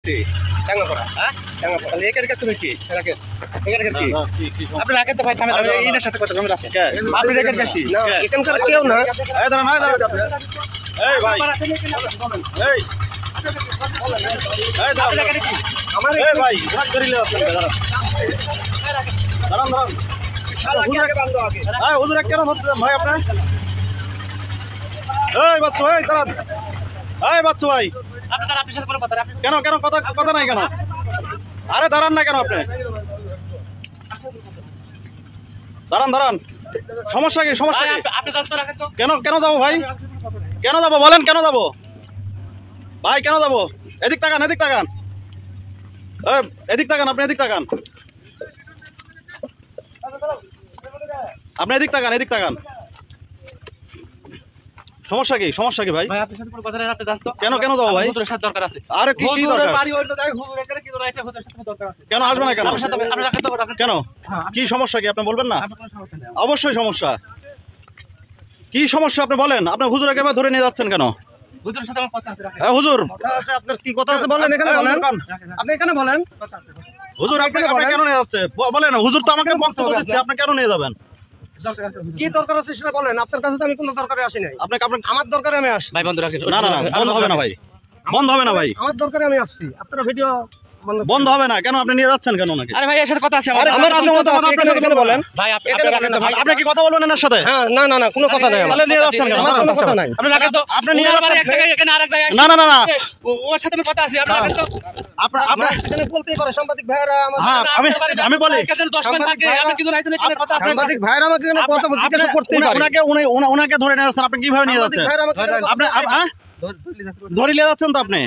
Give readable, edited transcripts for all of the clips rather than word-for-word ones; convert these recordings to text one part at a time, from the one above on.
আপনি রাখেন তো ভাই, এর সাথে কথা আপনি রাখেন। আপনি রেখে গেছি এখানকার কেউ না। এই ভাই, এই আমার এই ভাই, ভাগ করিলে আছেন দাঁড়ান দাঁড়ান। এই হুজুর কেন ধরতেছেন ভাই আপনি? এই বাচ্চু, এই দাঁড়ান। এই বাচ্চু ভাই, আপনার সাথে কোনো কথা না। কেন কেন কথা কথা নাই কেন? আরে দাঁড়ান না কেন আপনি? দাঁড়ান দাঁড়ান, সমস্যা কি? সমস্যা কি? আপনি দায়িত্ব রাখেন তো। কেন কেন যাবো ভাই? কেন যাবো বলেন? কেন যাবো ভাই? কেন যাবো? এদিক তাকান, এদিক তাকান, এদিক তাকান, আপনি এদিক তাকান, আপনি এদিক তাকান, এদিক তাকান। সমস্যা কি? সমস্যা কি ভাই? ভাই আপনার সাথে কোনো কথা নাই, আপনি জানতো। কেন কেন যাবো ভাই? হুজুরের সাথে দরকার আছে। আরে কি কি দরকার? বাড়ি হইলো তাই হুজুর এখানে কি দরকার আছে? হুজুরের সাথে দরকার আছে। কেন আসবে না কেন? আপনার সাথে আপনি রাখেন তো, রাখেন। কেন হ্যাঁ, কি সমস্যা কি আপনি বলবেন না? আপনার কোনো সমস্যা নেই। অবশ্যই সমস্যা। কি সমস্যা আপনি বলেন? আপনি হুজুর একেবারে ধরে নিয়ে যাচ্ছেন কেন? হুজুরের সাথে আমার কথা আছে, রাখেন। হুজুর, আপনার কি কথা আছে বলেন, এখানে বলেন। আপনি এখানে বলেন। হুজুর আপনি কেন নিয়ে যাচ্ছে বলেন? হুজুর তো আমাকে বক্তব্য দিচ্ছে, আপনি কেন নিয়ে যাবেন? কি দরকার আছে সেটা বলেন। আপনার কাছে তো আমি কোনো দরকারে আসি নাই। আপনাকে আমার দরকারে আমি আসছি। ভাই বন্ধ রাখেন। না না না, বন্ধ হবে না ভাই, বন্ধ হবে না ভাই, আমার দরকারে আমি আসছি। আপনারা ভিডিও বন্ধ হবে না। কেন আপনি নিয়ে যাচ্ছেন কেন ওনাকে? আরে ভাই এর সাথে কথা আছে আমার। আরে আমার সাথে কথা আছে, আপনি এখানে বলেন। ভাই আপনি রাখেন ভাই। আপনি কি কথা বলবেন এনার সাথে? হ্যাঁ, না না না, কোনো কথা নাই আমার। তাহলে নিয়ে যাচ্ছেন কেন? আমার কোনো কথা নাই। আপনি রাখেন তো, আপনি নিয়ে ওনার বাড়ি যাচ্ছেন। এক জায়গায়, এখানে আরেক জায়গায়। না না না না, ওর সাথে আমার কথা আছে, আপনি রাখেন তো। আপনার আপনার এখানে বলতেই পারে সাংবাদিক ভাইরা আমার। হ্যাঁ, আমি বলি, এখানে 10 মিনিট থাকে, আপনি কিছু নাই তো এখানে কথা আছে। সাংবাদিক ভাইরা আমাকে এখানে কথা বলতে জিজ্ঞাসা করতেই পারে। ওনাকে ধরে নিয়ে যাচ্ছেন, আপনি কিভাবে নিয়ে যাচ্ছেন? ভাইরা আমাকে আপনি ধরে নিয়ে যাচ্ছেন তো আপনি?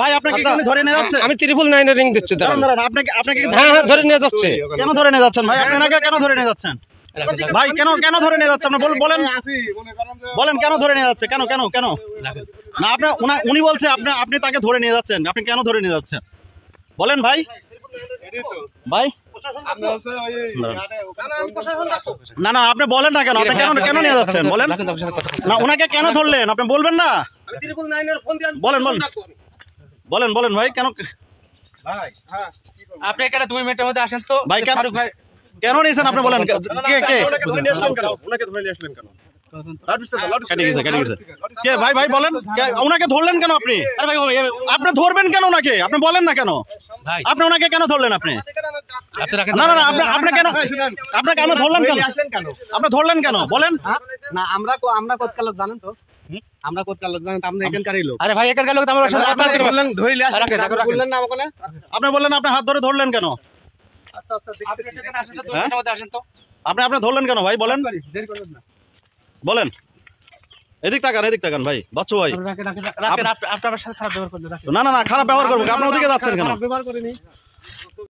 ভাই আপনাকে এখানে ধরে নিয়ে যাচ্ছে? আমি 999 রিং দিচ্ছি। দাঁড়ান দাঁড়ান, আপনাকে হ্যাঁ হ্যাঁ, ধরে নিয়ে যাচ্ছে। কেন ধরে নিয়ে যাচ্ছেন ভাই? আপনাকে কেন ধরে নিয়ে যাচ্ছেন ভাই? কেন কেন ধরে নিয়ে যাচ্ছেন? আপনি বলেন, বলেন কেন ধরে নিয়ে যাচ্ছে? কেন কেন কেন? না আপনার উনি বলছে আপনি তাকে ধরে নিয়ে যাচ্ছেন, আপনি কেন ধরে নিয়ে যাচ্ছেন বলেন ভাই? ভাই না না, আপনি বলেন না কেন? আপনি কেন কেন নিয়ে যাচ্ছেন বলেন না? ওনাকে কেন ধরলেন আপনি বলবেন না? বলেন বলেন বলেন বলেন ভাই, কেন? আপনি এখানে 2 মিনিটের মধ্যে আসেন তো ভাই কেন কেন নিয়েছেন আপনি বলেন? কে কে কে ভাই ভাই বলেন, ওনাকে ধরলেন কেন আপনি? আপনি ধরবেন কেন ওনাকে? আপনি বলেন না কেন? আপনি ওনাকে কেন ধরলেন? আপনি না না না, আপনি কেন, আপনি কেন ধরলেন কেন? আপনি ধরলেন কেন বলেন? না আমরা কোতকাল জানেন তো, আমরা কোতকাল জানেন, আমরা এখানকারই লোক। আরে ভাই এখানকার লোক, আমরা সাথে কথা বললেন, ধরিলে বললেন না আমাকে। আপনি বললেন আপনি হাত ধরে ধরলেন কেন? আচ্ছা আচ্ছা, আপনি এখানে আসেন তো, 2 মিনিটের মধ্যে আসেন তো। আপনি ধরলেন কেন ভাই বলেন? দেরি করবেন না, বলেন। এদিক তাকান ভাই, বাচ্চু ভাই। রাখেন রাখেন। আপনি আমার সাথে খারাপ ব্যবহার করলেন, রাখেন। না না না, খারাপ ব্যবহার করবো? আপনি ওদিকে যাচ্ছেন কেন? ব্যবহার করিনি।